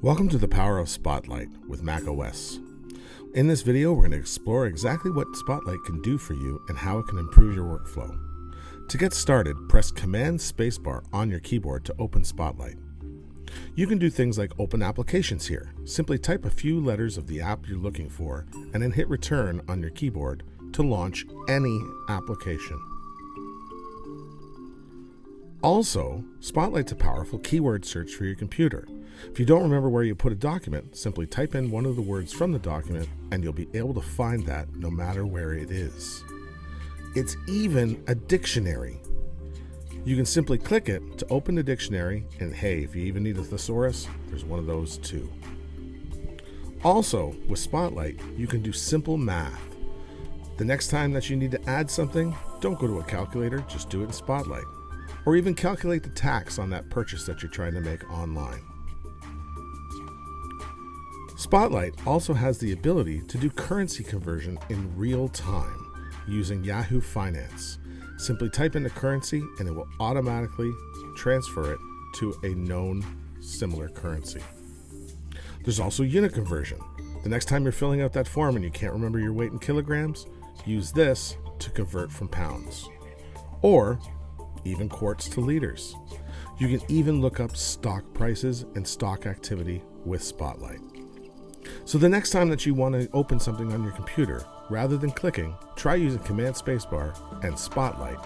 Welcome to the power of Spotlight with macOS. In this video, we're going to explore exactly what Spotlight can do for you and how it can improve your workflow. To get started, press Command Spacebar on your keyboard to open Spotlight. You can do things like open applications here. Simply type a few letters of the app you're looking for and then hit Return on your keyboard to launch any application. Also, Spotlight's a powerful keyword search for your computer. If you don't remember where you put a document, simply type in one of the words from the document and you'll be able to find that no matter where it is. It's even a dictionary. You can simply click it to open the dictionary, and hey, if you even need a thesaurus, there's one of those too. Also, with Spotlight, you can do simple math. The next time that you need to add something, don't go to a calculator, just do it in Spotlight. Or even calculate the tax on that purchase that you're trying to make online. Spotlight also has the ability to do currency conversion in real time using Yahoo Finance. Simply type in the currency and it will automatically transfer it to a known similar currency. There's also unit conversion. The next time you're filling out that form and you can't remember your weight in kilograms, use this to convert from pounds. Or even quarts to liters. You can even look up stock prices and stock activity with Spotlight. So the next time that you want to open something on your computer, rather than clicking, try using Command Spacebar and Spotlight